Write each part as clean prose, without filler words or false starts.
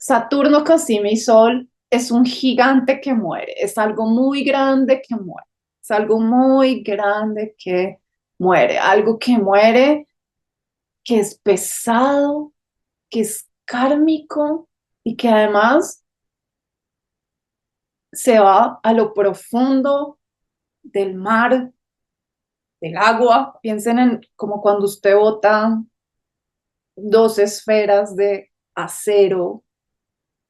Saturno, Casime y Sol es un gigante que muere, es algo muy grande que muere, es algo muy grande que muere, algo que muere, que es pesado, que es kármico y que además se va a lo profundo del mar, del agua. Piensen en como cuando usted bota dos esferas de acero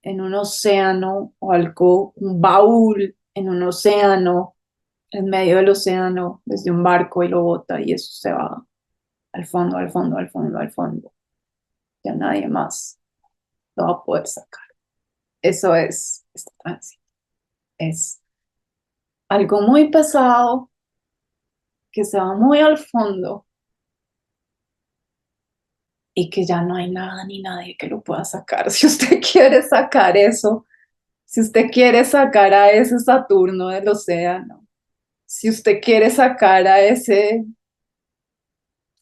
en un océano o algo, un baúl en un océano, en medio del océano, desde un barco y lo bota y eso se va al fondo, al fondo, al fondo, al fondo. Ya nadie más lo va a poder sacar. Eso es este tránsito. Es algo muy pesado que se va muy al fondo y que ya no hay nada ni nadie que lo pueda sacar. Si usted quiere sacar eso, si usted quiere sacar a ese Saturno del océano, si usted quiere sacar a ese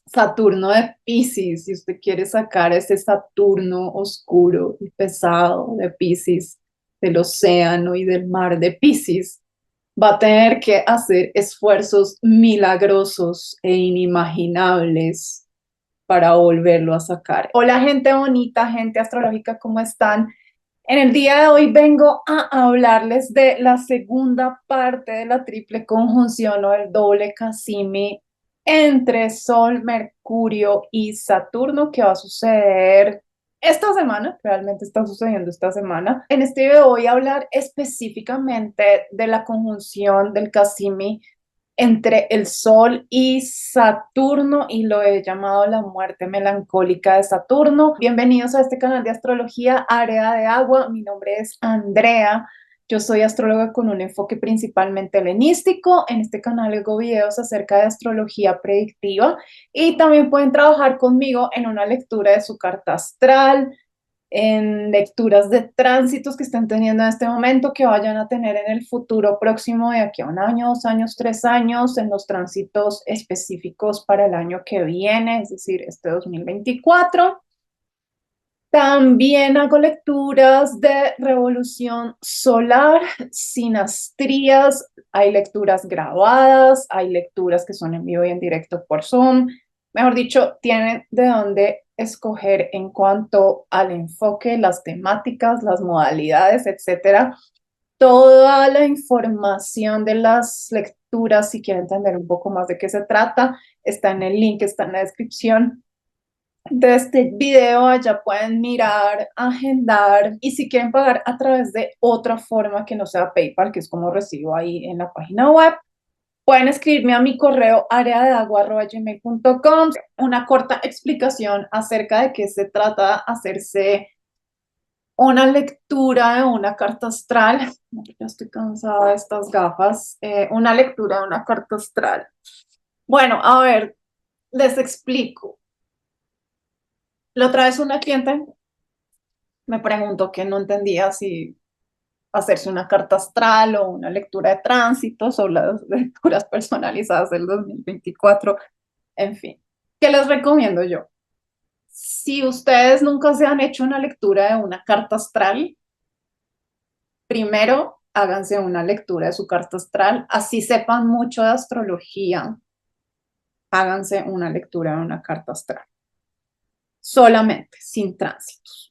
Saturno de Piscis, si usted quiere sacar ese Saturno oscuro y pesado de Piscis, del océano y del mar de Piscis, va a tener que hacer esfuerzos milagrosos e inimaginables para volverlo a sacar. Hola gente bonita, gente astrológica, ¿cómo están? En el día de hoy vengo a hablarles de la segunda parte de la triple conjunción o el doble Casimi entre Sol, Mercurio y Saturno que va a suceder esta semana, realmente está sucediendo esta semana. En este video voy a hablar específicamente de la conjunción del Casimi entre el Sol y Saturno y lo he llamado la muerte melancólica de Saturno. Bienvenidos a este canal de astrología Área de Agua. Mi nombre es Andrea. Yo soy astróloga con un enfoque principalmente helenístico. En este canal hago videos acerca de astrología predictiva y también pueden trabajar conmigo en una lectura de su carta astral, en lecturas de tránsitos que estén teniendo en este momento, que vayan a tener en el futuro próximo de aquí a un año, 2 años, 3 años, en los tránsitos específicos para el año que viene, es decir, este 2024. También hago lecturas de revolución solar, sinastrías, hay lecturas grabadas, hay lecturas que son en vivo y en directo por Zoom. Mejor dicho, tienen de dónde escoger en cuanto al enfoque, las temáticas, las modalidades, etcétera. Toda la información de las lecturas, si quieren entender un poco más de qué se trata, está en el link, está en la descripción de este video. Allá pueden mirar, agendar y si quieren pagar a través de otra forma que no sea PayPal, que es como recibo ahí en la página web, pueden escribirme a mi correo areadeagua@gmail.com. Una corta explicación acerca de qué se trata hacerse una lectura de una carta astral. Ya estoy cansada de estas gafas. Una lectura de una carta astral. Bueno, a ver, les explico. La otra vez una cliente me preguntó que no entendía si hacerse una carta astral o una lectura de tránsitos o las lecturas personalizadas del 2024, en fin. ¿Qué les recomiendo yo? Si ustedes nunca se han hecho una lectura de una carta astral, primero háganse una lectura de su carta astral, así sepan mucho de astrología, háganse una lectura de una carta astral, solamente, sin tránsitos.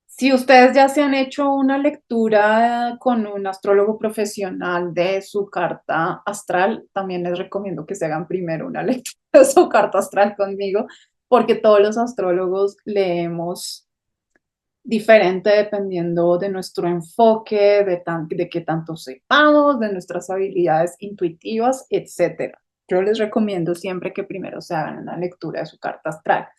Si ustedes ya se han hecho una lectura con un astrólogo profesional de su carta astral, también les recomiendo que se hagan primero una lectura de su carta astral conmigo, porque todos los astrólogos leemos diferente dependiendo de nuestro enfoque, de qué tanto sepamos, de nuestras habilidades intuitivas, etcétera. Yo les recomiendo siempre que primero se hagan una lectura de su carta astral.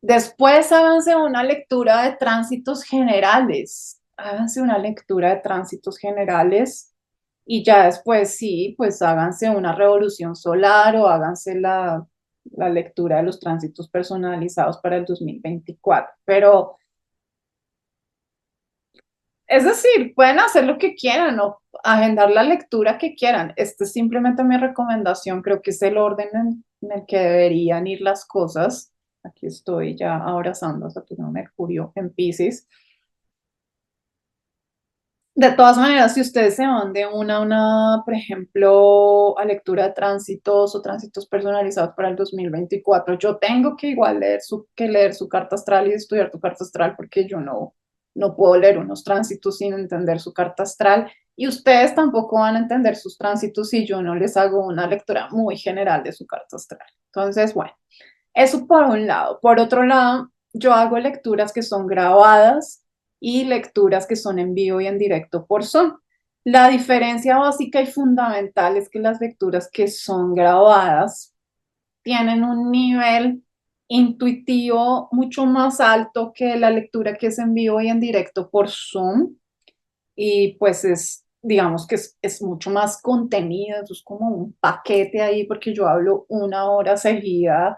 Después háganse una lectura de tránsitos generales. Háganse una lectura de tránsitos generales y ya después sí, pues háganse una revolución solar o háganse la lectura de los tránsitos personalizados para el 2024. Pero es decir, pueden hacer lo que quieran o agendar la lectura que quieran. Esta es simplemente mi recomendación. Creo que es el orden en el que deberían ir las cosas. Aquí estoy ya abrazando a Saturno Mercurio en Piscis. De todas maneras, si ustedes se van de por ejemplo, a lectura de tránsitos o tránsitos personalizados para el 2024, yo tengo que igual leer su carta astral y estudiar tu carta astral porque yo no puedo leer unos tránsitos sin entender su carta astral y ustedes tampoco van a entender sus tránsitos si yo no les hago una lectura muy general de su carta astral. Entonces, bueno, eso por un lado. Por otro lado, yo hago lecturas que son grabadas y lecturas que son en vivo y en directo por Zoom. La diferencia básica y fundamental es que las lecturas que son grabadas tienen un nivel intuitivo mucho más alto que la lectura que es en vivo y en directo por Zoom. Y pues digamos que es mucho más contenido, eso es como un paquete ahí porque yo hablo una hora seguida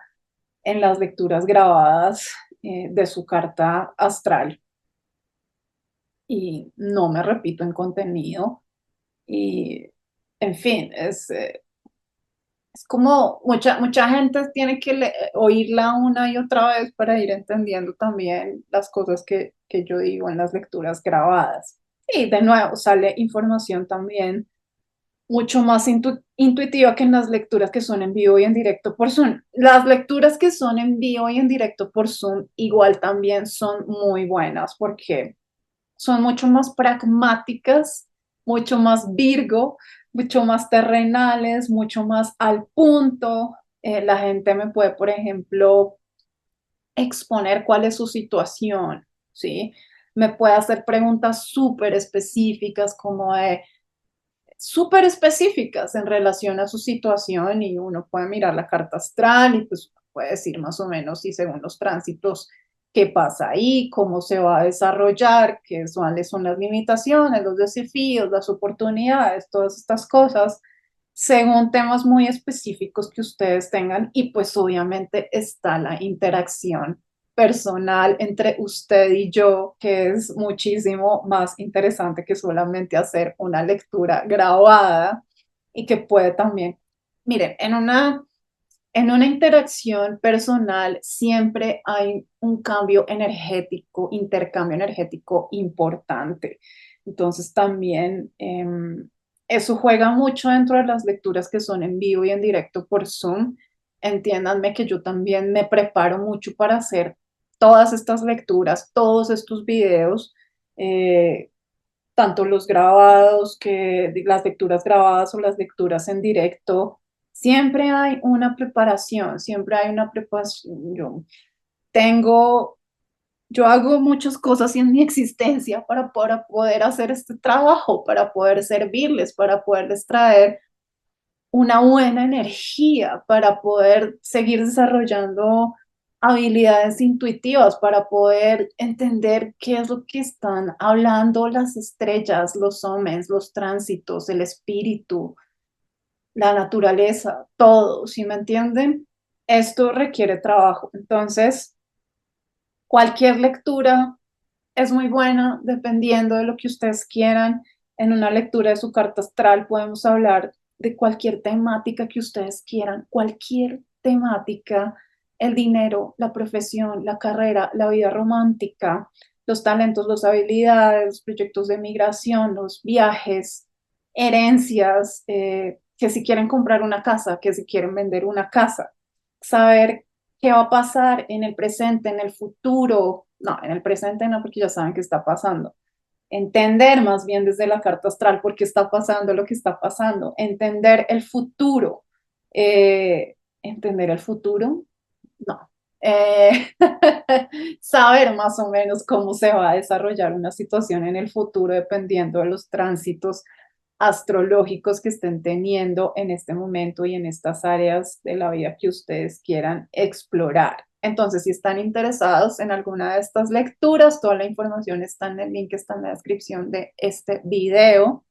en las lecturas grabadas de su carta astral y no me repito en contenido y en fin, es como mucha gente tiene que oírla una y otra vez para ir entendiendo también las cosas que yo digo en las lecturas grabadas. Y de nuevo sale información también mucho más intuitiva que en las lecturas que son en vivo y en directo por Zoom. Las lecturas que son en vivo y en directo por Zoom igual también son muy buenas porque son mucho más pragmáticas, mucho más Virgo, mucho más terrenales, mucho más al punto. La gente me puede, por ejemplo, exponer cuál es su situación, ¿sí? Me puede hacer preguntas súper específicas como de súper específicas en relación a su situación y uno puede mirar la carta astral y pues puede decir más o menos y según los tránsitos qué pasa ahí, cómo se va a desarrollar, cuáles son las limitaciones, los desafíos, las oportunidades, todas estas cosas, según temas muy específicos que ustedes tengan y pues obviamente está la interacción personal entre usted y yo, que es muchísimo más interesante que solamente hacer una lectura grabada y que puede también, miren, en una interacción personal siempre hay un cambio energético, intercambio energético importante. Entonces también eso juega mucho dentro de las lecturas que son en vivo y en directo por Zoom. Entiéndanme que yo también me preparo mucho para hacer todas estas lecturas, todos estos videos, eh, tanto los grabados, que las lecturas grabadas o las lecturas en directo, siempre hay una preparación, siempre hay una preparación. Tengo, yo hago muchas cosas en mi existencia para poder hacer este trabajo, para poder servirles, para poderles traer una buena energía para poder seguir desarrollando habilidades intuitivas, para poder entender qué es lo que están hablando las estrellas, los hombres, los tránsitos, el espíritu, la naturaleza, todo, ¿sí me entienden? Esto requiere trabajo. Entonces, cualquier lectura es muy buena dependiendo de lo que ustedes quieran. En una lectura de su carta astral podemos hablar de cualquier temática que ustedes quieran, cualquier temática, el dinero, la profesión, la carrera, la vida romántica, los talentos, las habilidades, los proyectos de migración, los viajes, herencias, que si quieren comprar una casa, que si quieren vender una casa, saber qué va a pasar en el presente, en el futuro. No, en el presente no, porque ya saben qué está pasando. Entender más bien desde la carta astral por qué está pasando lo que está pasando. Entender el futuro. ¿Entender el futuro? No. Eh, saber más o menos cómo se va a desarrollar una situación en el futuro dependiendo de los tránsitos astrológicos que estén teniendo en este momento y en estas áreas de la vida que ustedes quieran explorar. Entonces, si están interesados en alguna de estas lecturas, toda la información está en el link que está en la descripción de este video.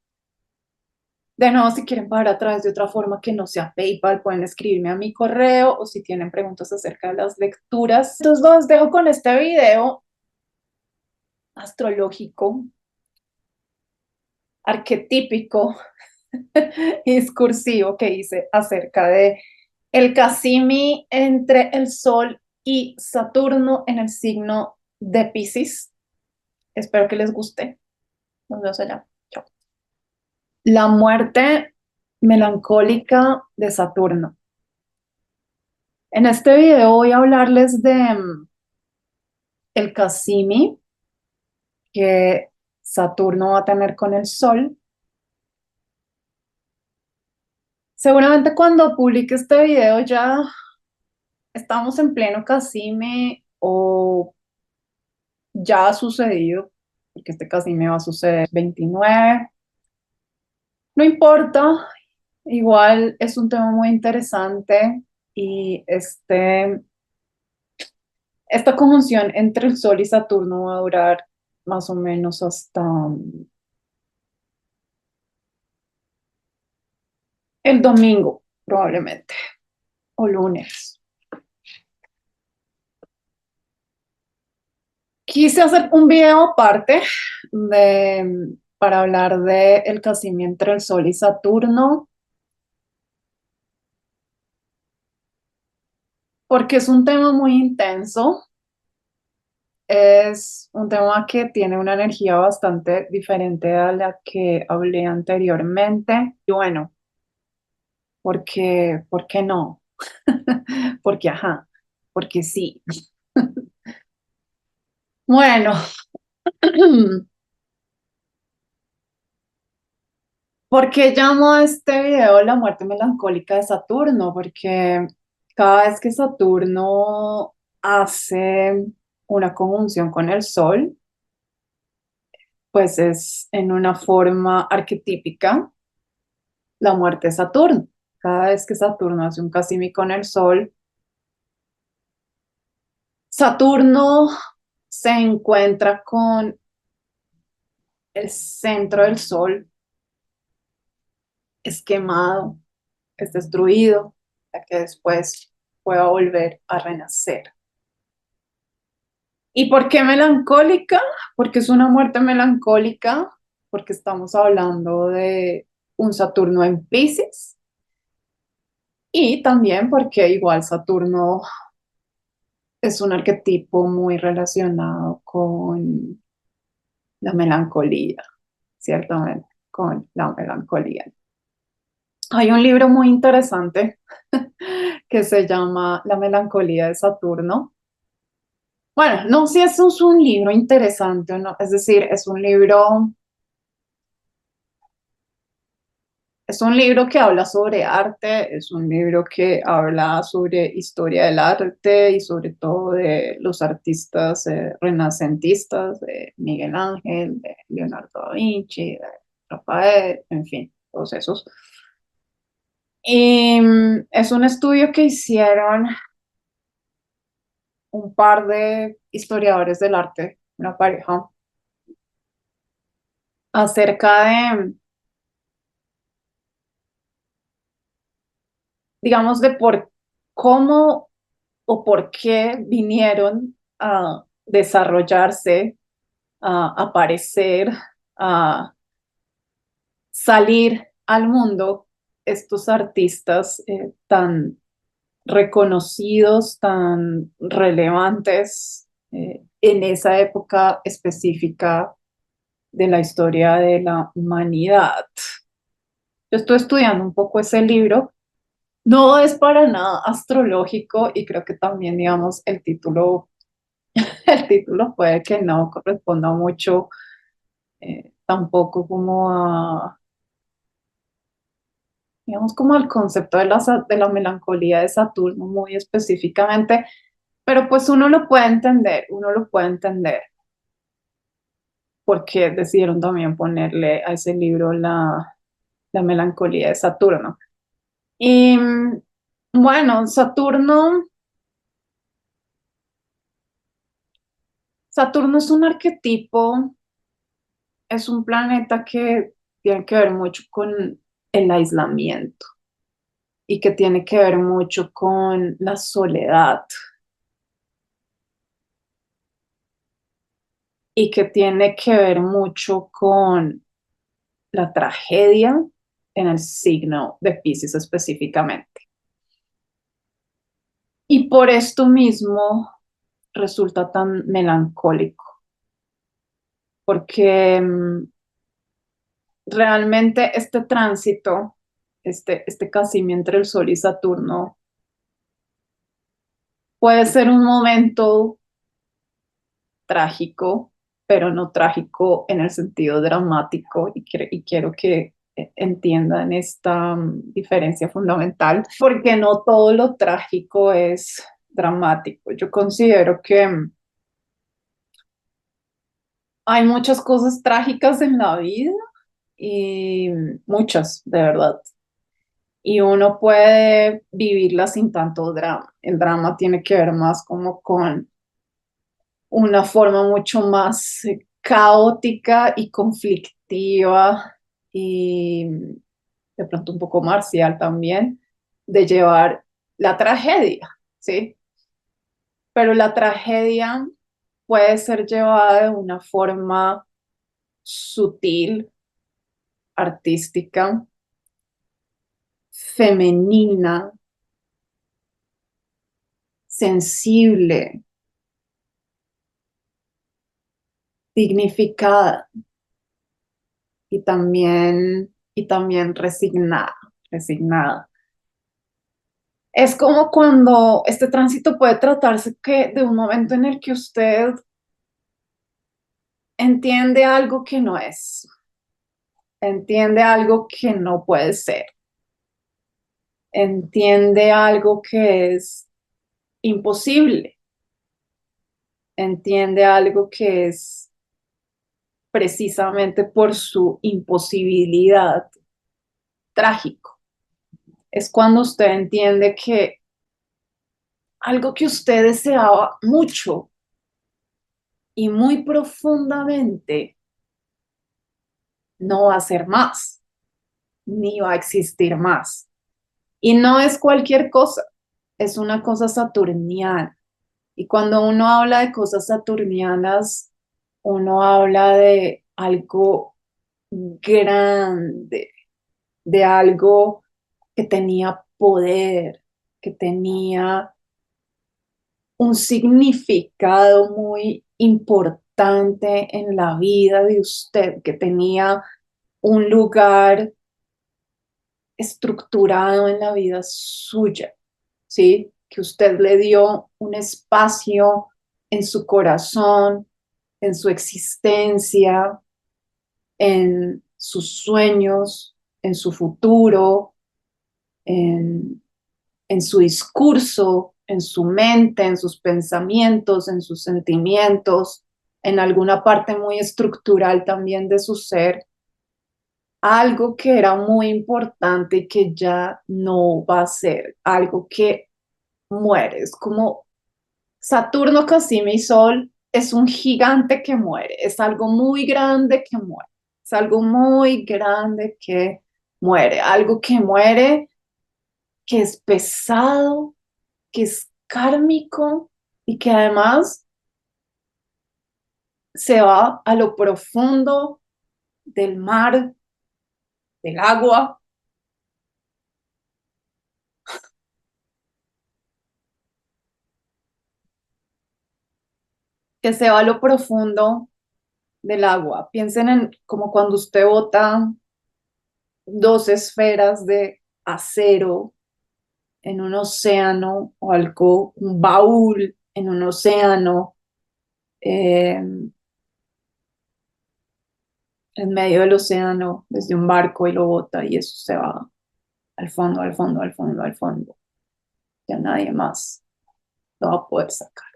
De nuevo, si quieren pagar a través de otra forma que no sea PayPal, pueden escribirme a mi correo o si tienen preguntas acerca de las lecturas. Entonces, los dejo con este video astrológico, arquetípico, discursivo que hice acerca de el Casimi entre el Sol y Saturno en el signo de Piscis. Espero que les guste. Nos vemos allá. Chao. La muerte melancólica de Saturno. En este video voy a hablarles de el Casimi que Saturno va a tener con el Sol. Seguramente cuando publique este video ya estamos en pleno Casimi o ya ha sucedido, porque este Casimi va a suceder el 29. No importa, igual es un tema muy interesante y esta conjunción entre el Sol y Saturno va a durar más o menos hasta el domingo, probablemente, o lunes. Quise hacer un video aparte para hablar de el casimiento entre el Sol y Saturno, porque es un tema muy intenso, es un tema que tiene una energía bastante diferente a la que hablé anteriormente. Y bueno, ¿por qué no? Porque ajá, porque sí. Bueno, ¿por qué llamo a este video La muerte melancólica de Saturno? Porque cada vez que Saturno hace una conjunción con el Sol, pues es en una forma arquetípica la muerte de Saturno. Cada vez que Saturno hace un casimi con el Sol, Saturno se encuentra con el centro del Sol, es quemado, es destruido, para que después pueda volver a renacer. ¿Y por qué melancólica? Porque es una muerte melancólica, porque estamos hablando de un Saturno en Piscis y también porque igual Saturno es un arquetipo muy relacionado con la melancolía, ciertamente, con la melancolía. Hay un libro muy interesante que se llama La melancolía de Saturno. Bueno, no sé si eso es un libro interesante o no, es decir, es un libro que habla sobre arte, es un libro que habla sobre historia del arte y sobre todo de los artistas renacentistas, de Miguel Ángel, de Leonardo da Vinci, de Rafael, en fin, todos esos. Y es un estudio que hicieron un par de historiadores del arte, una pareja, acerca de, digamos, de por cómo o por qué vinieron a desarrollarse, a aparecer, a salir al mundo estos artistas tan reconocidos, tan relevantes en esa época específica de la historia de la humanidad. Yo estoy estudiando un poco ese libro. No es para nada astrológico y creo que también, digamos, el título puede que no corresponda mucho tampoco como a, digamos, como al concepto de la melancolía de Saturno muy específicamente, pero pues uno lo puede entender porque decidieron también ponerle a ese libro la melancolía de Saturno. Y bueno, Saturno es un arquetipo, es un planeta que tiene que ver mucho con el aislamiento y que tiene que ver mucho con la soledad y que tiene que ver mucho con la tragedia en el signo de Piscis específicamente. Y por esto mismo resulta tan melancólico, porque realmente este tránsito, este casimir entre el Sol y Saturno, puede ser un momento trágico, pero no trágico en el sentido dramático, y quiero que entiendan esta diferencia fundamental, porque no todo lo trágico es dramático. Yo considero que hay muchas cosas trágicas en la vida y muchas, de verdad. Y uno puede vivirlas sin tanto drama. El drama tiene que ver más como con una forma mucho más caótica y conflictiva y de pronto un poco marcial también, de llevar la tragedia, ¿sí? Pero la tragedia puede ser llevada de una forma sutil, artística, femenina, sensible, dignificada y también resignada, resignada. Es como cuando este tránsito puede tratarse que de un momento en el que usted entiende algo que no es, entiende algo que no puede ser, entiende algo que es imposible, entiende algo que es precisamente por su imposibilidad trágico. Es cuando usted entiende que algo que usted deseaba mucho y muy profundamente no va a ser más, ni va a existir más. Y no es cualquier cosa, es una cosa saturniana. Y cuando uno habla de cosas saturnianas, uno habla de algo grande, de algo que tenía poder, que tenía un significado muy importante en la vida de usted, que tenía un lugar estructurado en la vida suya, ¿sí? Que usted le dio un espacio en su corazón, en su existencia, en sus sueños, en su futuro, en su discurso, en su mente, en sus pensamientos, en sus sentimientos, en alguna parte muy estructural también de su ser, algo que era muy importante y que ya no va a ser, algo que muere. Es como Saturno, Casime y Sol es un gigante que muere, es algo muy grande que muere, es algo muy grande que muere, algo que muere, que es pesado, que es kármico y que además se va a lo profundo del mar, del agua, que se va a lo profundo del agua. Piensen en como cuando usted bota dos esferas de acero en un océano o algo, un baúl en un océano, eh, en medio del océano desde un barco y lo bota y eso se va al fondo, al fondo, al fondo, al fondo. Ya nadie más lo va a poder sacar.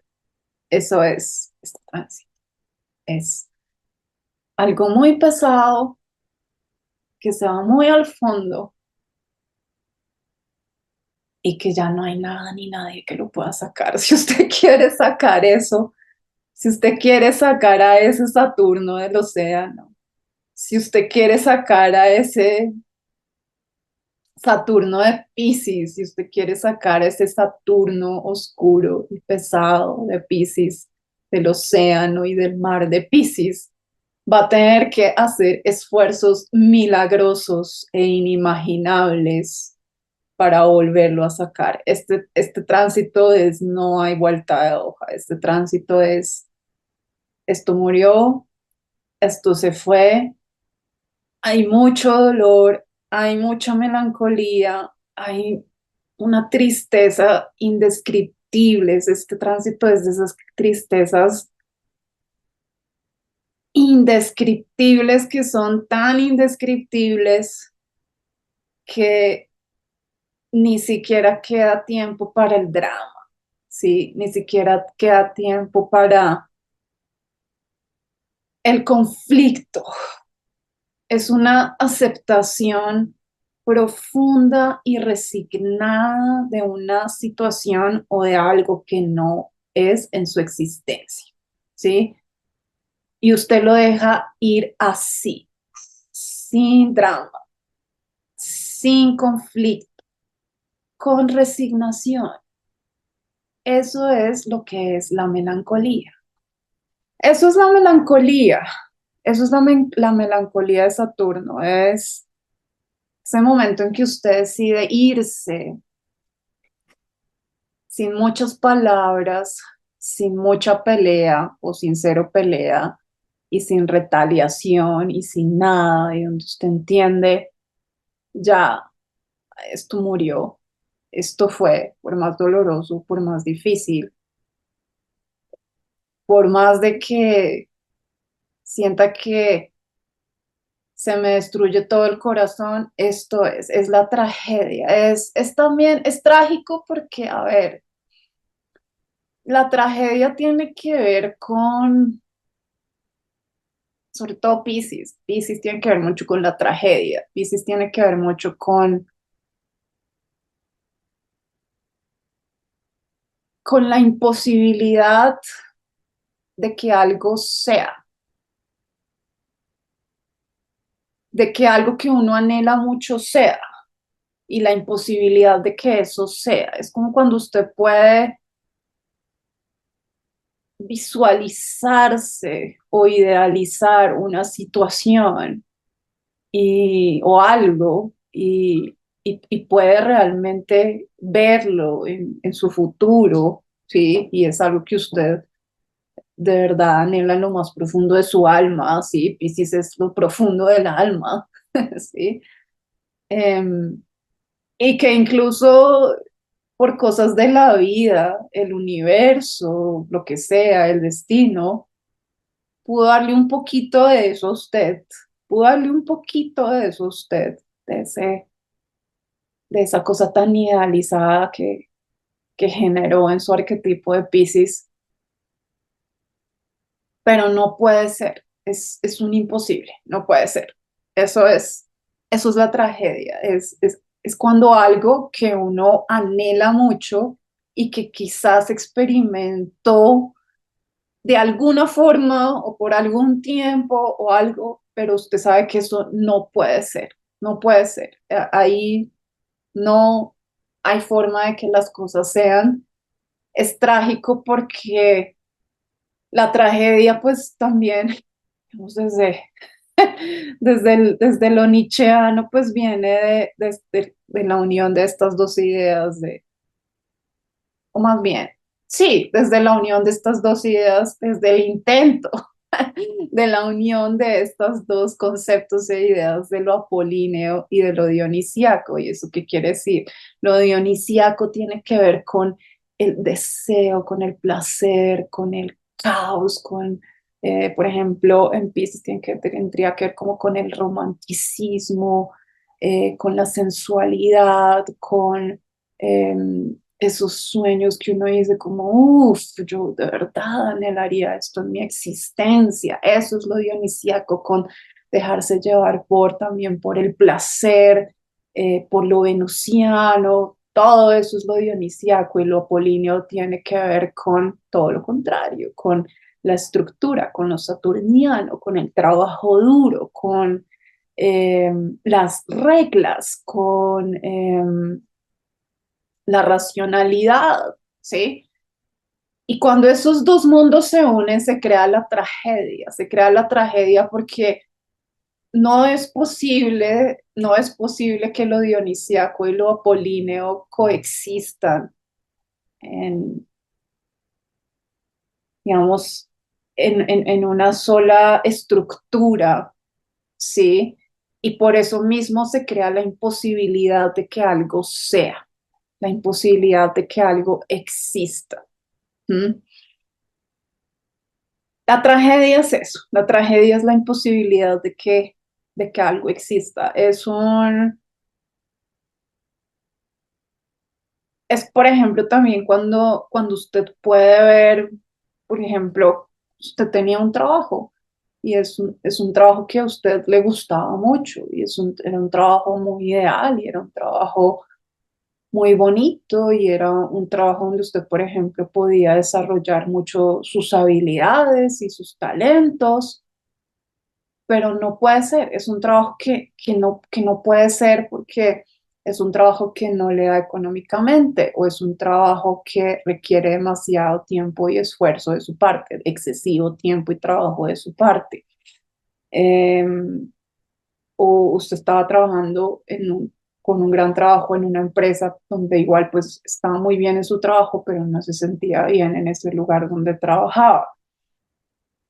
Eso es este tránsito. Es algo muy pesado que se va muy al fondo y que ya no hay nada ni nadie que lo pueda sacar. Si usted quiere sacar eso, si usted quiere sacar a ese Saturno del océano, si usted quiere sacar a ese Saturno de Piscis, si usted quiere sacar a ese Saturno oscuro y pesado de Piscis, del océano y del mar de Piscis, va a tener que hacer esfuerzos milagrosos e inimaginables para volverlo a sacar. Este tránsito es no hay vuelta de hoja, este tránsito es esto murió, esto se fue, hay mucho dolor, hay mucha melancolía, hay una tristeza indescriptible, este tránsito es de esas tristezas indescriptibles que son tan indescriptibles que ni siquiera queda tiempo para el drama, ¿sí? Ni siquiera queda tiempo para el conflicto. Es una aceptación profunda y resignada de una situación o de algo que no es en su existencia, ¿sí? Y usted lo deja ir así, sin drama, sin conflicto, con resignación. Eso es lo que es la melancolía. Eso es la melancolía. Eso es la melancolía de Saturno. Es ese momento en que usted decide irse sin muchas palabras, sin mucha pelea o sin cero pelea y sin retaliación y sin nada, y donde usted entiende, ya, esto murió, esto fue, por más doloroso, por más difícil, por más de que sienta que se me destruye todo el corazón, esto es la tragedia, es también, es trágico porque, a ver, la tragedia tiene que ver con, sobre todo Piscis, Piscis tiene que ver mucho con la tragedia, Piscis tiene que ver mucho con la imposibilidad de que algo sea, de que algo que uno anhela mucho sea y la imposibilidad de que eso sea. Es como cuando usted puede visualizarse o idealizar una situación o algo y puede realmente verlo en su futuro, ¿sí? Y es algo que usted de verdad anhela en lo más profundo de su alma, ¿sí? Piscis es lo profundo del alma, ¿sí? Em, y que incluso por cosas de la vida, el universo, lo que sea, el destino, pudo darle un poquito de eso a usted, pudo darle un poquito de eso a usted, de de esa cosa tan idealizada que generó en su arquetipo de Piscis, pero no puede ser, es un imposible, no puede ser. Eso eso es la tragedia, es cuando algo que uno anhela mucho y que quizás experimentó de alguna forma o por algún tiempo o algo, pero usted sabe que eso no puede ser, no puede ser. Ahí no hay forma de que las cosas sean. Es trágico porque la tragedia pues también, digamos, desde lo nietzscheano pues viene de la unión de estas dos ideas o más bien, sí, desde la unión de estas dos ideas, desde el intento de la unión de estos dos conceptos e ideas de lo apolíneo y de lo dionisíaco. ¿Y eso qué quiere decir? Lo dionisíaco tiene que ver con el deseo, con el placer, con el caos, por ejemplo, en Piscis tendría que ver como con el romanticismo, con la sensualidad, con esos sueños que uno dice como, uff, yo de verdad anhelaría esto en mi existencia. Eso es lo dionisíaco, con dejarse llevar también por el placer, por lo venusiano. Todo eso es lo dionisíaco y lo apolíneo tiene que ver con todo lo contrario, con la estructura, con lo saturniano, con el trabajo duro, con eh, las reglas, con la racionalidad, ¿sí? Y cuando esos dos mundos se unen, se crea la tragedia porque no es posible que lo dionisíaco y lo apolíneo coexistan en, digamos, en una sola estructura, ¿sí? Y por eso mismo se crea la imposibilidad de que algo sea, la imposibilidad de que algo exista. ¿Mm? La tragedia es eso, la tragedia es la imposibilidad de que algo exista. Es, por ejemplo, también cuando usted puede ver, por ejemplo, usted tenía un trabajo y es un trabajo que a usted le gustaba mucho y era un trabajo muy ideal y era un trabajo muy bonito y era un trabajo donde usted, por ejemplo, podía desarrollar mucho sus habilidades y sus talentos, pero no puede ser, es un trabajo que no puede ser porque es un trabajo que no le da económicamente o es un trabajo que requiere demasiado tiempo y esfuerzo de su parte, excesivo tiempo y trabajo de su parte. Eh, o usted estaba trabajando con un gran trabajo en una empresa donde igual pues estaba muy bien en su trabajo, pero no se sentía bien en ese lugar donde trabajaba.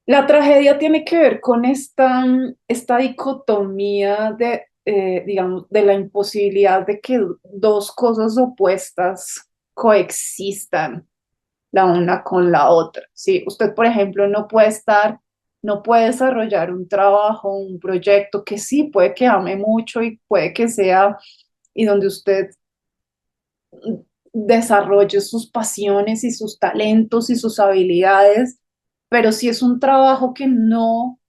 La tragedia tiene que ver con esta dicotomía digamos, de la imposibilidad de que dos cosas opuestas coexistan la una con la otra. ¿Sí? Usted, por ejemplo, no puede desarrollar un trabajo, un proyecto que sí puede que ame mucho y puede que sea, y donde usted desarrolle sus pasiones y sus talentos y sus habilidades, pero si es un trabajo que no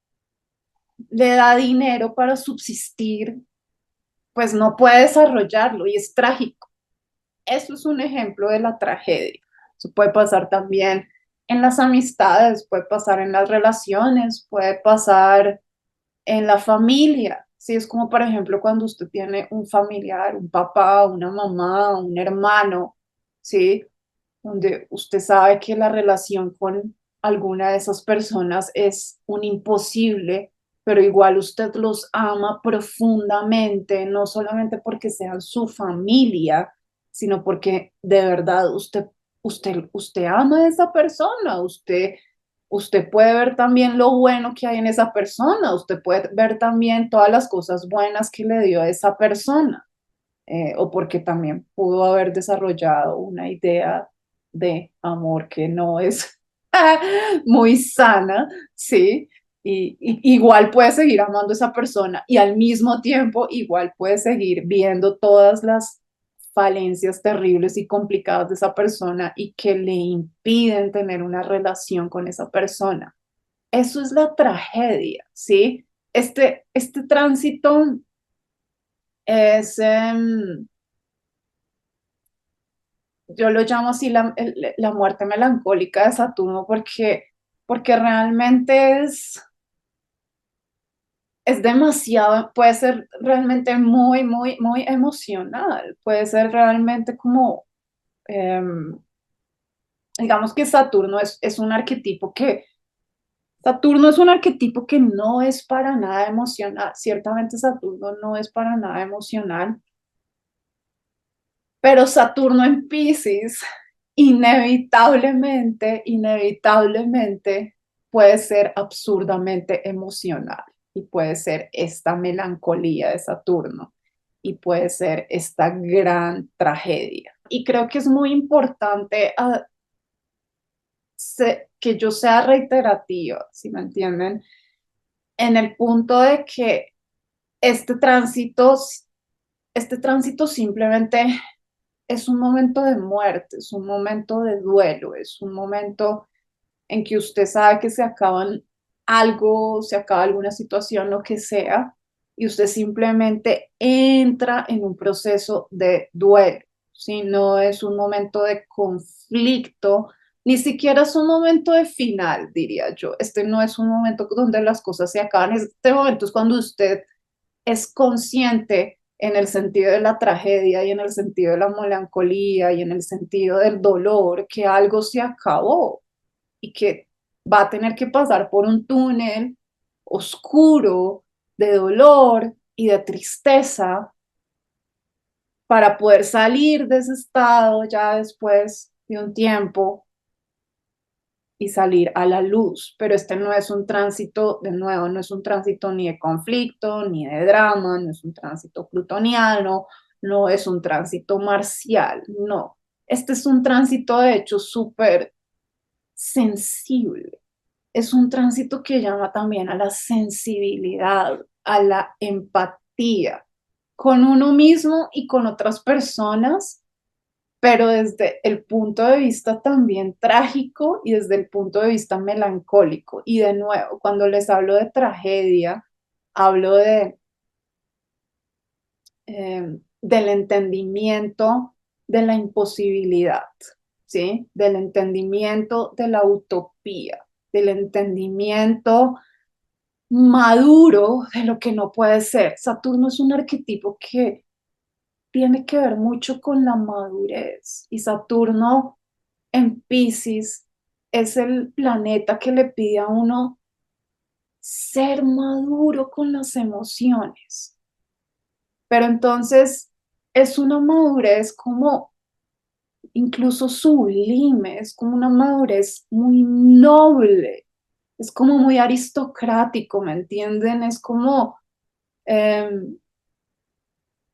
le da dinero para subsistir, pues no puede desarrollarlo y es trágico. Eso es un ejemplo de la tragedia. Eso puede pasar también en las amistades, puede pasar en las relaciones, puede pasar en la familia. Sí, es como, por ejemplo, cuando usted tiene un familiar, un papá, una mamá, un hermano, ¿sí? Donde usted sabe que la relación con alguna de esas personas es un imposible, pero igual usted los ama profundamente, no solamente porque sean su familia, sino porque de verdad usted ama a esa persona, usted puede ver también lo bueno que hay en esa persona, usted puede ver también todas las cosas buenas que le dio a esa persona, o porque también pudo haber desarrollado una idea de amor que no es muy sana, ¿sí? Igual puede seguir amando a esa persona y al mismo tiempo igual puede seguir viendo todas las falencias terribles y complicadas de esa persona y que le impiden tener una relación con esa persona. Eso es la tragedia, ¿sí? Este tránsito es, yo lo llamo así la muerte melancólica de Saturno porque realmente es demasiado, puede ser realmente muy, muy, muy emocional, puede ser realmente como, eh, digamos que Saturno es un arquetipo que no es para nada emocional, ciertamente Saturno no es para nada emocional, pero Saturno en Piscis inevitablemente puede ser absurdamente emocional y puede ser esta melancolía de Saturno y puede ser esta gran tragedia. Y creo que es muy importante que yo sea reiterativa, si me entienden, en el punto de que este tránsito, este tránsito simplemente es un momento de muerte, es un momento de duelo, es un momento en que usted sabe que se acaban algo, se acaba alguna situación, lo que sea, y usted simplemente entra en un proceso de duelo, si no es un momento de conflicto, ni siquiera es un momento de final, diría yo. Este no es un momento donde las cosas se acaban, este momento es cuando usted es consciente en el sentido de la tragedia y en el sentido de la melancolía y en el sentido del dolor, que algo se acabó y que va a tener que pasar por un túnel oscuro de dolor y de tristeza para poder salir de ese estado ya después de un tiempo y salir a la luz. Pero este no es un tránsito, de nuevo, no es un tránsito ni de conflicto, ni de drama, no es un tránsito plutoniano, no es un tránsito marcial, no. Este es un tránsito, de hecho, súper sensible. Es un tránsito que llama también a la sensibilidad, a la empatía con uno mismo y con otras personas, pero desde el punto de vista también trágico y desde el punto de vista melancólico. Y de nuevo, cuando les hablo de tragedia, hablo del entendimiento de la imposibilidad, ¿sí? Del entendimiento de la utopía, del entendimiento maduro de lo que no puede ser. Saturno es un arquetipo que tiene que ver mucho con la madurez y Saturno en Piscis es el planeta que le pide a uno ser maduro con las emociones. Pero entonces es una madurez como incluso sublime, es como una madurez muy noble, es como muy aristocrático, ¿me entienden? Eh,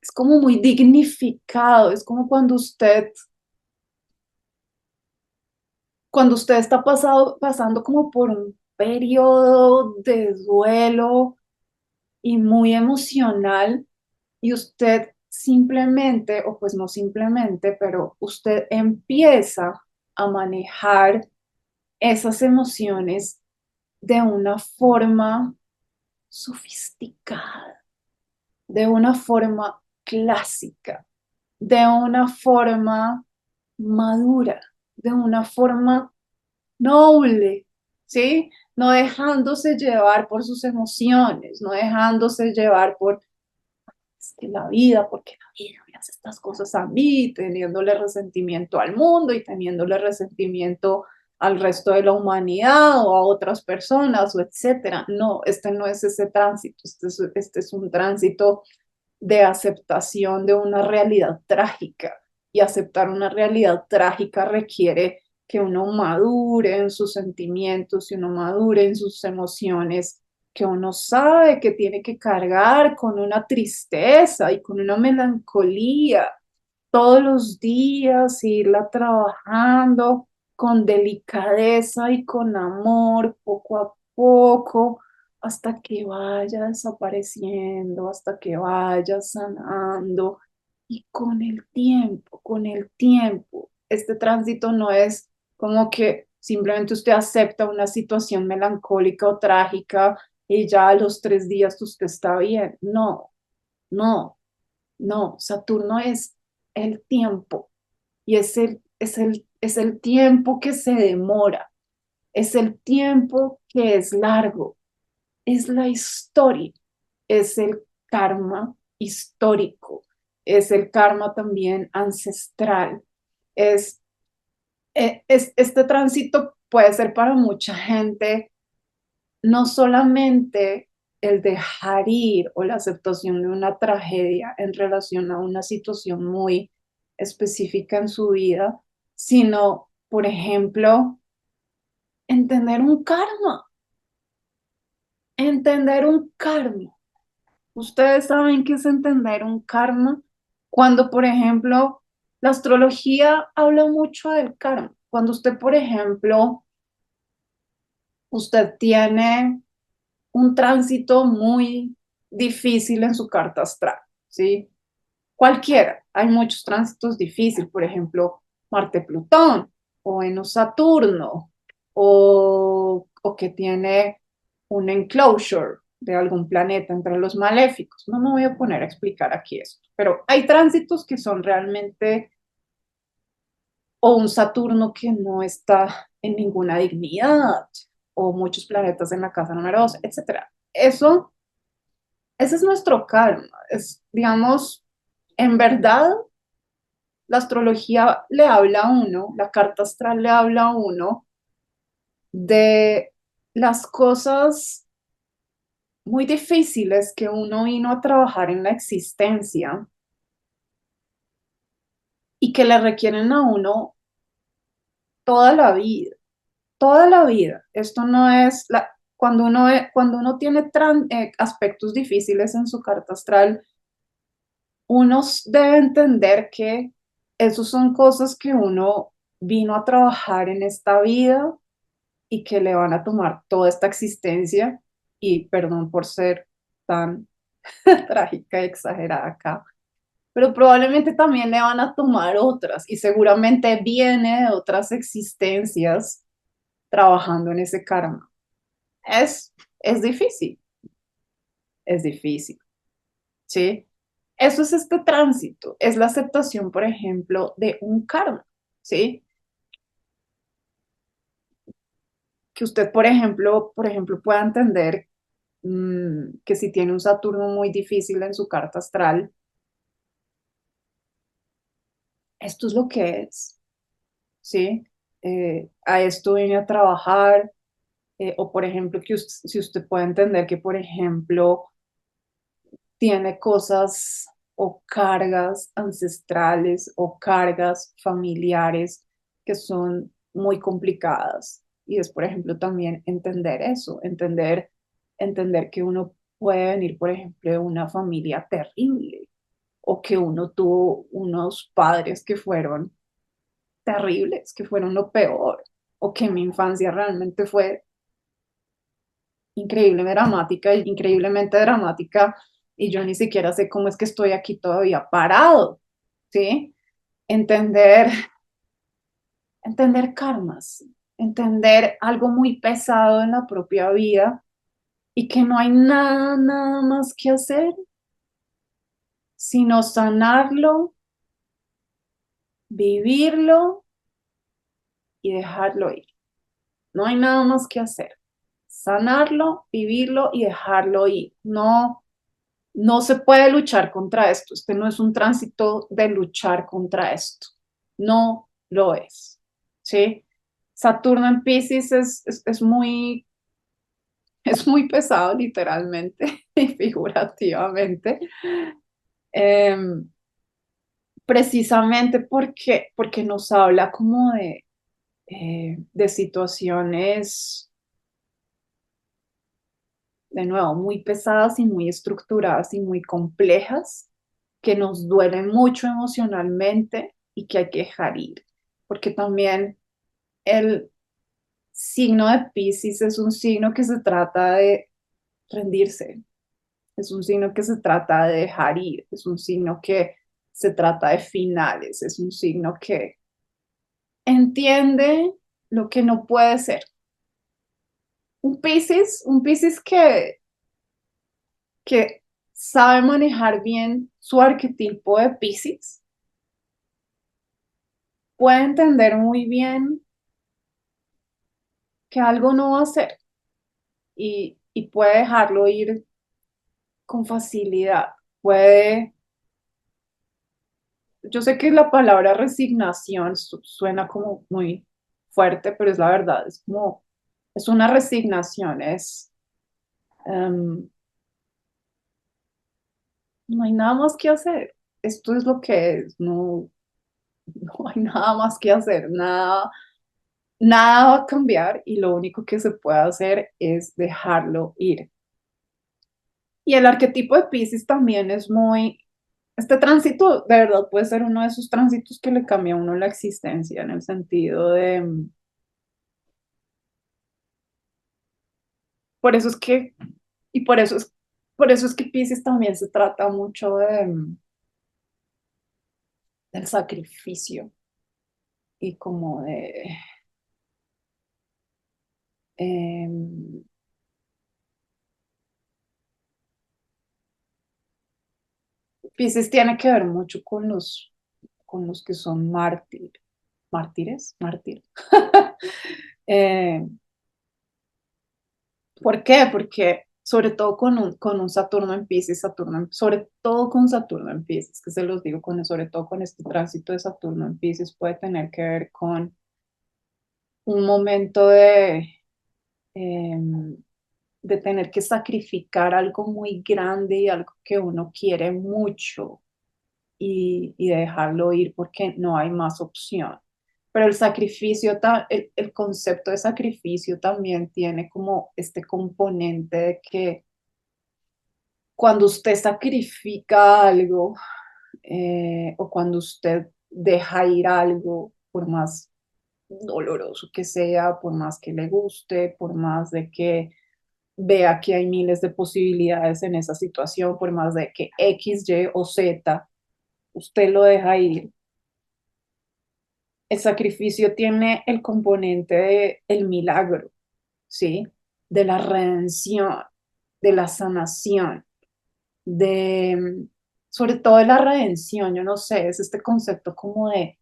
es como muy dignificado, es como cuando usted está pasando como por un periodo de duelo y muy emocional y usted simplemente, o pues no simplemente, pero usted empieza a manejar esas emociones de una forma sofisticada, de una forma clásica, de una forma madura, de una forma noble, ¿sí? No dejándose llevar por sus emociones, no dejándose llevar por es que la vida, porque la vida me hace estas cosas a mí, teniéndole resentimiento al mundo y teniéndole resentimiento al resto de la humanidad o a otras personas o etcétera. No, este no es ese tránsito, este es un tránsito de aceptación de una realidad trágica y aceptar una realidad trágica requiere que uno madure en sus sentimientos y uno madure en sus emociones, que uno sabe que tiene que cargar con una tristeza y con una melancolía todos los días, irla trabajando con delicadeza y con amor, poco a poco, hasta que vaya desapareciendo, hasta que vaya sanando. Y con el tiempo, este tránsito no es como que simplemente usted acepta una situación melancólica o trágica y ya a los 3 días usted está bien. No, no, no. Saturno es el tiempo y es el tiempo que se demora, es el tiempo que es largo, es la historia, es el karma histórico, es el karma también ancestral, es, este tránsito puede ser para mucha gente no solamente el dejar ir o la aceptación de una tragedia en relación a una situación muy específica en su vida, sino, por ejemplo, entender un karma, entender un karma. Ustedes saben qué es entender un karma cuando, por ejemplo, la astrología habla mucho del karma. Cuando usted, por ejemplo, usted tiene un tránsito muy difícil en su carta astral, ¿sí? Cualquiera, hay muchos tránsitos difíciles, por ejemplo, Marte-Plutón o Venus-Saturno o que tiene un enclosure de algún planeta entre los maléficos. No me voy a poner a explicar aquí esto, pero hay tránsitos que son realmente o un Saturno que no está en ninguna dignidad o muchos planetas en la casa número 2, etcétera. Ese es nuestro karma. Es, digamos, en verdad, la astrología le habla a uno, la carta astral le habla a uno de las cosas muy difíciles que uno vino a trabajar en la existencia y que le requieren a uno toda la vida, toda la vida. Esto no es cuando uno tiene aspectos difíciles en su carta astral, uno debe entender que esos son cosas que uno vino a trabajar en esta vida y que le van a tomar toda esta existencia. Y perdón por ser tan trágica y exagerada acá, pero probablemente también le van a tomar otras y seguramente viene de otras existencias trabajando en ese karma. Es difícil, es difícil, ¿sí? Eso es este tránsito, es la aceptación, por ejemplo, de un karma, ¿sí? Que usted, por ejemplo, pueda entender que si tiene un Saturno muy difícil en su carta astral, esto es lo que es, ¿sí? A esto viene a trabajar, o por ejemplo, si usted puede entender que, por ejemplo, tiene cosas o cargas ancestrales o cargas familiares que son muy complicadas. Y es, por ejemplo, también entender eso, entender que uno puede venir, por ejemplo, de una familia terrible o que uno tuvo unos padres que fueron terribles, que fueron lo peor, o que mi infancia realmente fue increíblemente dramática, y yo ni siquiera sé cómo es que estoy aquí todavía parado, ¿sí? Entender, entender karmas, entender algo muy pesado en la propia vida y que no hay nada, nada más que hacer, sino sanarlo, vivirlo y dejarlo ir. No hay nada más que hacer. Sanarlo, vivirlo y dejarlo ir. No, no se puede luchar contra esto. Este no es un tránsito de luchar contra esto. No lo es. ¿Sí? Saturno en Pisces es muy pesado literalmente y figurativamente. Em, Precisamente porque nos habla como de situaciones, de nuevo, muy pesadas y muy estructuradas y muy complejas, que nos duelen mucho emocionalmente y que hay que dejar ir. Porque también el signo de Piscis es un signo que se trata de rendirse, es un signo que se trata de dejar ir, es un signo que se trata de finales, es un signo que entiende lo que no puede ser. Un Piscis que sabe manejar bien su arquetipo de Piscis, puede entender muy bien que algo no va a ser y puede dejarlo ir con facilidad. Yo sé que la palabra resignación suena como muy fuerte, pero es la verdad, es una resignación, em, no hay nada más que hacer. Esto es lo que es, no, no hay nada más que hacer, nada, nada va a cambiar y lo único que se puede hacer es dejarlo ir. Y el arquetipo de Piscis también este tránsito de verdad puede ser uno de esos tránsitos que le cambia a uno la existencia en el sentido de, por eso es que, y por eso es que Piscis también se trata mucho del sacrificio y como em, Piscis tiene que ver mucho con los que son mártires. Eh, ¿Por qué? Porque sobre todo con un Saturno en Piscis, sobre todo con Saturno en Piscis, que se los digo, sobre todo con este tránsito de Saturno en Piscis, puede tener que ver con un momento eh, de tener que sacrificar algo muy grande y algo que uno quiere mucho y dejarlo ir porque no hay más opción. Pero el sacrificio, el concepto de sacrificio también tiene como este componente de que cuando usted sacrifica algo o cuando usted deja ir algo, por más doloroso que sea, por más que le guste, por más de que vea que hay miles de posibilidades en esa situación, por más de que X, Y o Z, usted lo deja ir. El sacrificio tiene el componente de el milagro, ¿sí? De la redención, de la sanación, de, sobre todo de la redención, yo no sé, es este concepto como de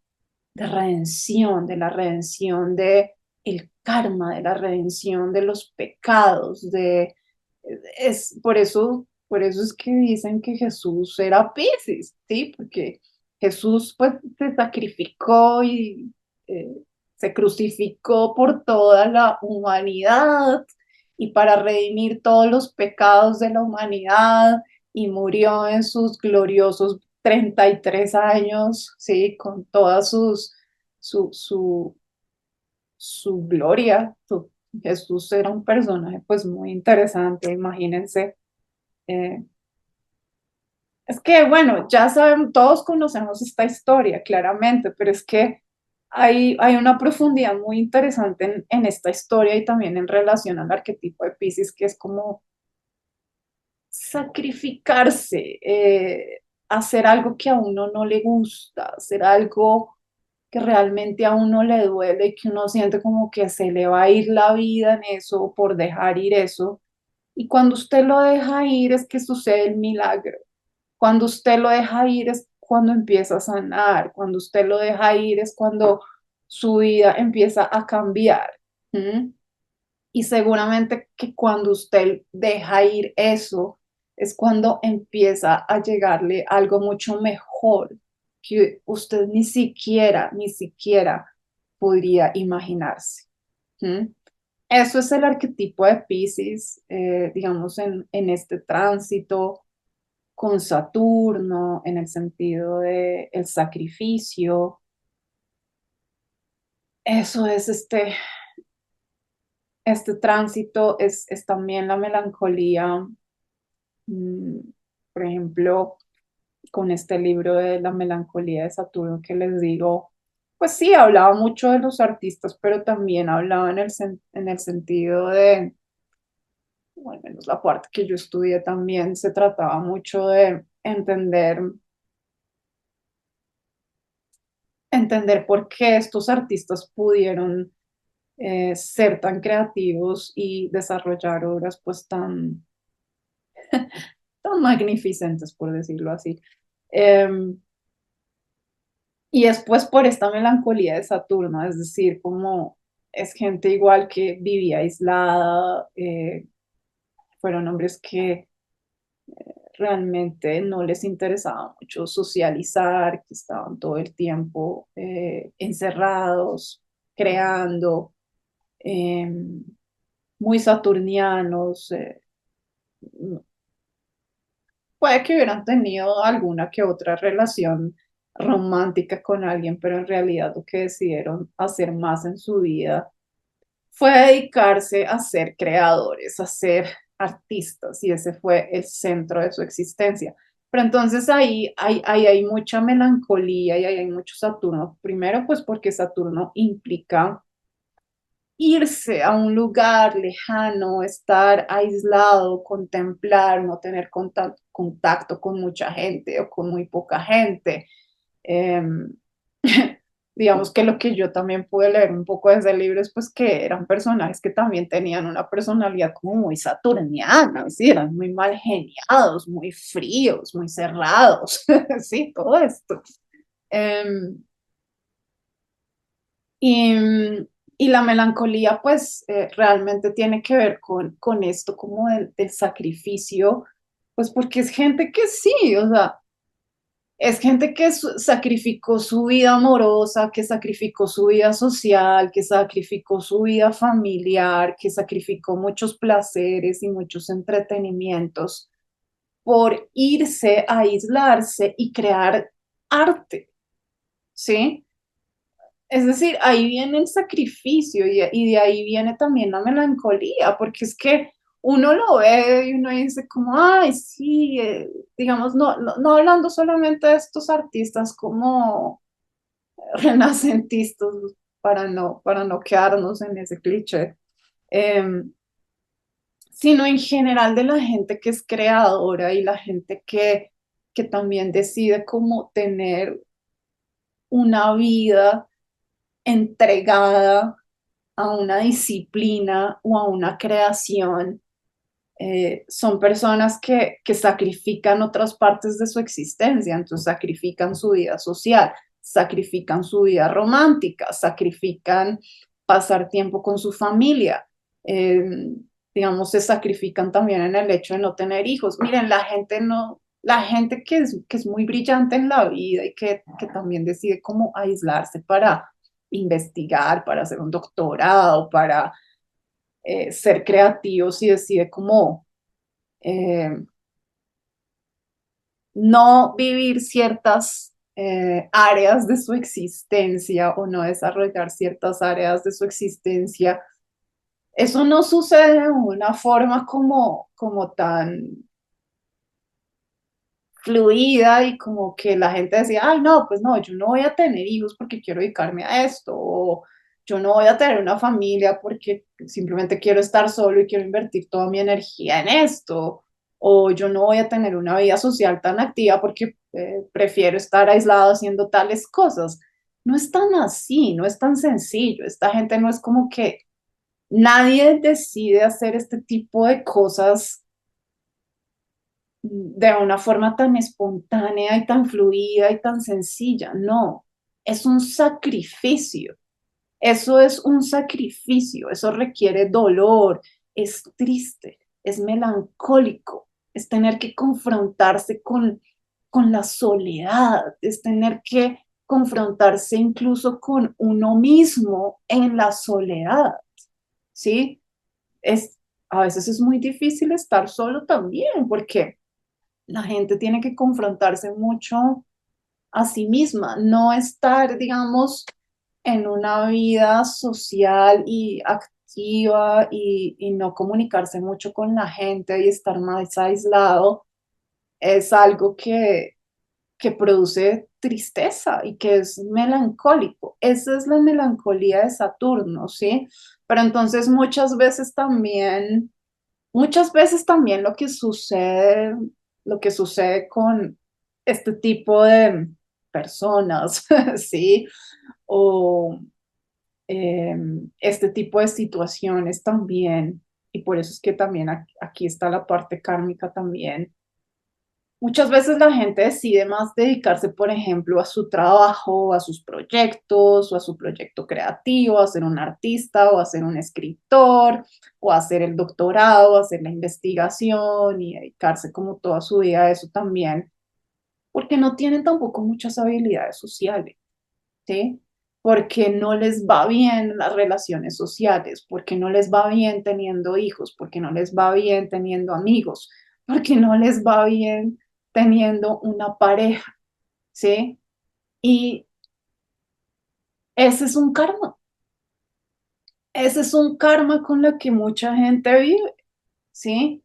redención, de la redención de el karma, de la redención de los pecados, por eso es que dicen que Jesús era Piscis, ¿sí? Porque Jesús pues se sacrificó y eh, se crucificó por toda la humanidad y para redimir todos los pecados de la humanidad y murió en sus gloriosos 33 años, ¿sí? Con todas su, su, su gloria. Jesús era un personaje pues muy interesante, imagínense. Eh, es que, bueno, ya sabemos, todos conocemos esta historia, claramente, pero es que hay una profundidad muy interesante en esta historia y también en relación al arquetipo de Piscis, que es como sacrificarse, hacer algo que a uno no le gusta, hacer algo que realmente a uno le duele y que uno siente como que se le va a ir la vida en eso por dejar ir eso. Y cuando usted lo deja ir es que sucede el milagro. Cuando usted lo deja ir es cuando empieza a sanar. Cuando usted lo deja ir es cuando su vida empieza a cambiar. ¿Mm? Y seguramente que cuando usted deja ir eso, es cuando empieza a llegarle algo mucho mejor que usted ni siquiera podría imaginarse. ¿Mm? Eso es el arquetipo de Piscis, digamos, en este tránsito con Saturno, en el sentido de el sacrificio. Eso es este tránsito, es también la melancolía. Mm, por ejemplo, con este libro de la melancolía de Saturno que les digo, pues sí, hablaba mucho de los artistas, pero también hablaba en el sentido de, o al menos la parte que yo estudié también, se trataba mucho de entender por qué estos artistas pudieron ser tan creativos y desarrollar obras pues tan magnificentes, por decirlo así. Eh, y después por esta melancolía de Saturno, es decir, como es gente igual que vivía aislada, fueron hombres que realmente no les interesaba mucho socializar, que estaban todo el tiempo encerrados, creando, eh, muy saturnianos. Puede que hubieran tenido alguna que otra relación romántica con alguien, pero en realidad lo que decidieron hacer más en su vida fue dedicarse a ser creadores, a ser artistas, y ese fue el centro de su existencia. Pero entonces ahí hay mucha melancolía y ahí hay mucho Saturno. Primero, pues porque Saturno implica irse a un lugar lejano, estar aislado, contemplar, no tener contacto con mucha gente o con muy poca gente. Em, digamos que lo que yo también pude leer un poco de ese libro es pues que eran personajes que también tenían una personalidad como muy saturniana, ¿sí? Eran muy mal geniados, muy fríos, muy cerrados, sí, todo esto. Em, y, y la melancolía, pues, realmente tiene que ver con esto, como del sacrificio, pues porque es gente que sí, o sea, Es gente que sacrificó su vida amorosa, que sacrificó su vida social, que sacrificó su vida familiar, que sacrificó muchos placeres y muchos entretenimientos por irse a aislarse y crear arte, ¿sí? Es decir, ahí viene el sacrificio y de ahí viene también la melancolía, porque es que uno lo ve y uno dice como, ay, sí, digamos, no hablando solamente de estos artistas como renacentistas, para no quedarnos en ese cliché, em, sino en general de la gente que es creadora y la gente que también decide cómo tener una vida entregada a una disciplina o a una creación. Son personas que sacrifican otras partes de su existencia, entonces sacrifican su vida social, sacrifican su vida romántica, sacrifican pasar tiempo con su familia, eh, digamos, se sacrifican también en el hecho de no tener hijos. Miren, la gente no, la gente que es muy brillante en la vida y que también decide cómo aislarse para investigar, para hacer un doctorado, para ser creativos y decide cómo eh, no vivir ciertas áreas de su existencia o no desarrollar ciertas áreas de su existencia. Eso no sucede de una forma como tan fluida y como que la gente decía, ay, no, pues no, yo no voy a tener hijos porque quiero dedicarme a esto, o yo no voy a tener una familia porque simplemente quiero estar solo y quiero invertir toda mi energía en esto, o yo no voy a tener una vida social tan activa porque prefiero estar aislado haciendo tales cosas. No es tan así, no es tan sencillo. Esta gente no es como que nadie decide hacer este tipo de cosas de una forma tan espontánea y tan fluida y tan sencilla. No, es un sacrificio. Eso es un sacrificio. Eso requiere dolor, es triste, es melancólico, es tener que confrontarse con la soledad, es tener que confrontarse incluso con uno mismo en la soledad, ¿sí? Es, a veces es muy difícil estar solo también, porque la gente tiene que confrontarse mucho a sí misma, no estar, digamos, en una vida social y activa y no comunicarse mucho con la gente y estar más aislado, es algo que produce tristeza y que es melancólico. Esa es la melancolía de Saturno, ¿sí? Pero entonces muchas veces también lo que sucede con este tipo de personas, ¿sí? O este tipo de situaciones también, y por eso es que también aquí está la parte kármica también. Muchas veces la gente decide más dedicarse, por ejemplo, a su trabajo, a sus proyectos, o a su proyecto creativo, a ser un artista, o a ser un escritor, o a hacer el doctorado, o a hacer la investigación y dedicarse como toda su vida a eso también, porque no tienen tampoco muchas habilidades sociales, ¿sí? Porque no les va bien las relaciones sociales, porque no les va bien teniendo hijos, porque no les va bien teniendo amigos, porque no les va bien teniendo una pareja, ¿sí? Y ese es un karma, ese es un karma con el que mucha gente vive, ¿sí?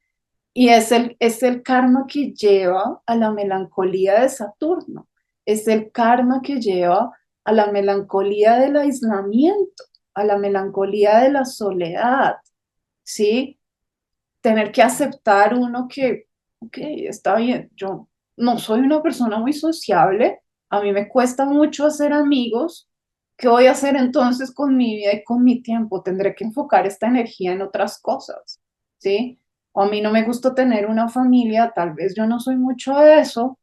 Y es el karma que lleva a la melancolía de Saturno, es el karma que lleva a la melancolía del aislamiento, a la melancolía de la soledad, ¿sí? Tener que aceptar uno que, ok, está bien, yo no soy una persona muy sociable, a mí me cuesta mucho hacer amigos, ¿qué voy a hacer entonces con mi vida y con mi tiempo? Tendré que enfocar esta energía en otras cosas, ¿sí? O a mí no me gusta tener una familia, tal vez yo no soy mucho de eso,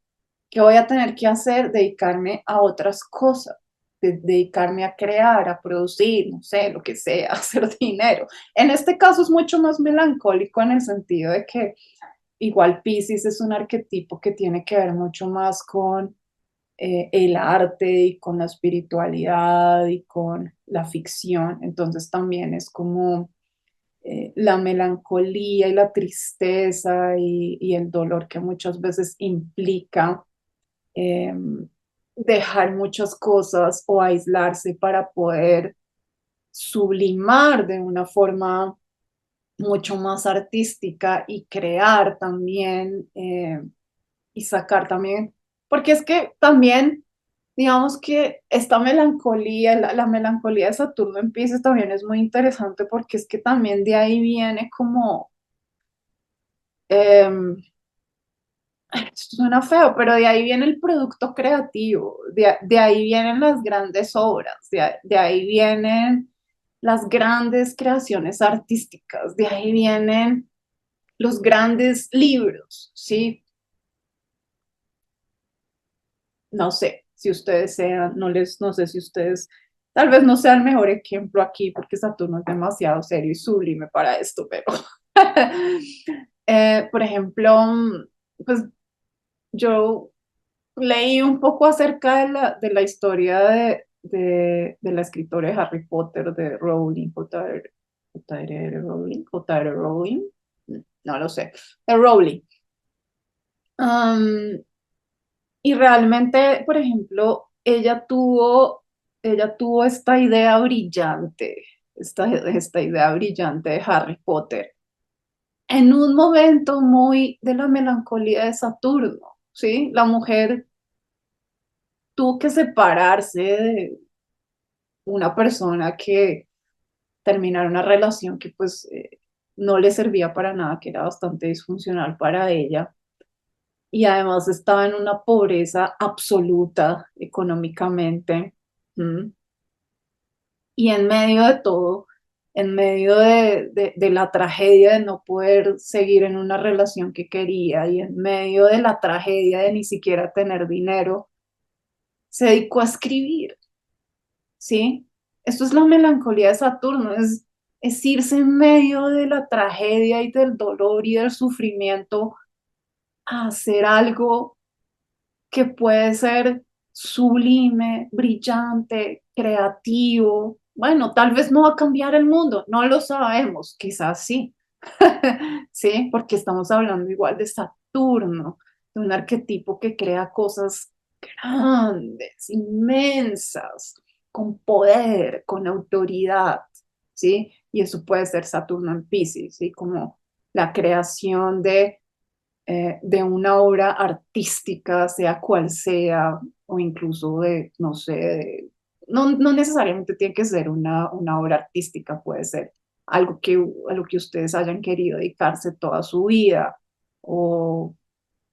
¿qué voy a tener que hacer? Dedicarme a otras cosas, dedicarme a crear, a producir, no sé, lo que sea, hacer dinero. En este caso es mucho más melancólico en el sentido de que igual Piscis es un arquetipo que tiene que ver mucho más el arte y con la espiritualidad y con la ficción. Entonces también es como la melancolía y la tristeza y el dolor que muchas veces implica eh, dejar muchas cosas o aislarse para poder sublimar de una forma mucho más artística y crear también y sacar también, porque es que también, digamos que esta melancolía, la melancolía de Saturno en Piscis también es muy interesante porque es que también de ahí viene como, eh, esto suena feo, pero de ahí viene el producto creativo, de ahí vienen las grandes obras, de ahí vienen las grandes creaciones artísticas, de ahí vienen los grandes libros, ¿sí? No sé si ustedes sean, no sé si ustedes, tal vez no sea el mejor ejemplo aquí porque Saturno es demasiado serio y sublime para esto, pero, por ejemplo, pues yo leí un poco acerca de la historia de la escritora de Harry Potter, de Rowling, J.R. Rowling, J.R. Rowling, no lo sé, de Rowling. Um, Y realmente, por ejemplo, ella tuvo esta idea brillante, esta idea brillante de Harry Potter, en un momento muy de la melancolía de Saturno, ¿sí? La mujer tuvo que separarse de una persona que terminara una relación que pues no le servía para nada, que era bastante disfuncional para ella y además estaba en una pobreza absoluta económicamente. ¿M? Y en medio de todo, en medio de la tragedia de no poder seguir en una relación que quería y en medio de la tragedia de ni siquiera tener dinero, se dedicó a escribir, ¿sí? Esto es la melancolía de Saturno, es irse en medio de la tragedia y del dolor y del sufrimiento a hacer algo que puede ser sublime, brillante, creativo. Bueno, tal vez no va a cambiar el mundo, no lo sabemos, quizás sí, sí, porque estamos hablando igual de Saturno, de un arquetipo que crea cosas grandes, inmensas, con poder, con autoridad, ¿sí? Y eso puede ser Saturno en Piscis, ¿sí? Como la creación de una obra artística, sea cual sea, o incluso de, no sé, no necesariamente tiene que ser una obra artística, puede ser a lo que ustedes hayan querido dedicarse toda su vida, o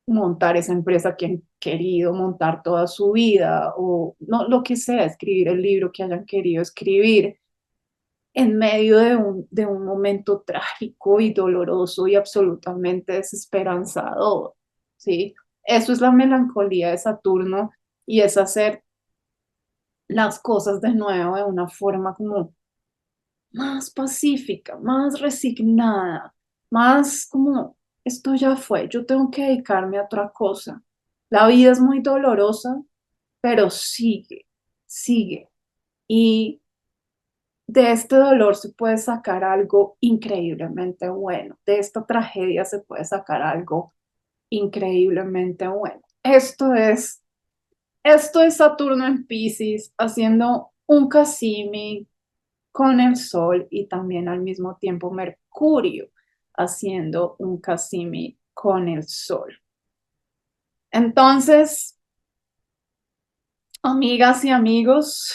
montar esa empresa que han querido montar toda su vida, o no, lo que sea, escribir el libro que hayan querido escribir en medio de un momento trágico y doloroso y absolutamente desesperanzador, ¿sí? Eso es la melancolía de Saturno y es hacer las cosas de nuevo de una forma como más pacífica, más resignada, más como, esto ya fue, yo tengo que dedicarme a otra cosa. La vida es muy dolorosa, pero sigue, sigue. Y de este dolor se puede sacar algo increíblemente bueno. De esta tragedia se puede sacar algo increíblemente bueno. Esto es Saturno en Piscis haciendo un casimi con el Sol y también al mismo tiempo Mercurio haciendo un casimi con el Sol. Entonces, amigas y amigos,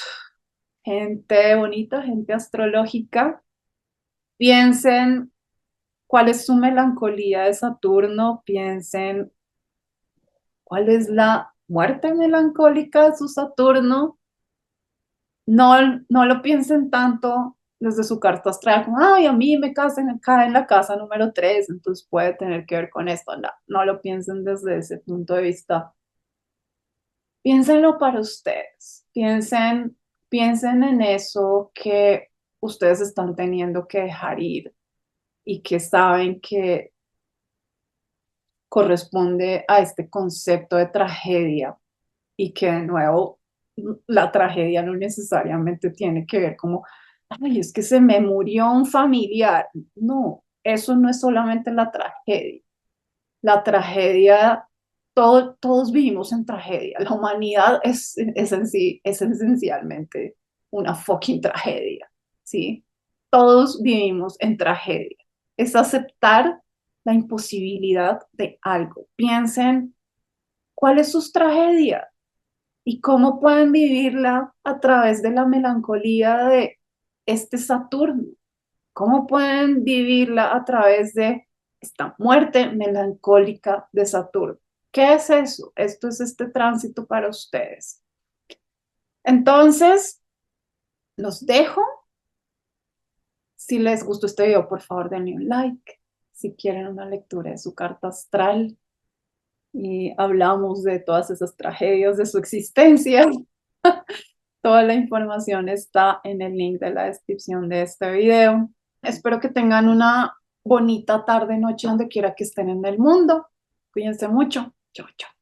gente bonita, gente astrológica, piensen cuál es su melancolía de Saturno, piensen cuál es la muerte melancólica de su Saturno. No, no lo piensen tanto desde su carta astral, como, ay, a mí me cae en la casa número 3 entonces puede tener que ver con esto. No, no lo piensen desde ese punto de vista. Piénsenlo para ustedes. Piensen en eso que ustedes están teniendo que dejar ir y que saben que corresponde a este concepto de tragedia y que de nuevo la tragedia no necesariamente tiene que ver como, ay, es que se me murió un familiar. No, eso no es solamente la tragedia. La tragedia, todos vivimos en tragedia. La humanidad es esencialmente una fucking tragedia, ¿sí? Todos vivimos en tragedia. Es aceptar la imposibilidad de algo. Piensen, ¿cuál es su tragedia? ¿Y cómo pueden vivirla a través de la melancolía de este Saturno? ¿Cómo pueden vivirla a través de esta muerte melancólica de Saturno? ¿Qué es eso? Esto es este tránsito para ustedes. Entonces, los dejo. Si les gustó este video, por favor, denle un like. Si quieren una lectura de su carta astral y hablamos de todas esas tragedias de su existencia, toda la información está en el link de la descripción de este video. Espero que tengan una bonita tarde, noche, donde quiera que estén en el mundo. Cuídense mucho. Chao, chao.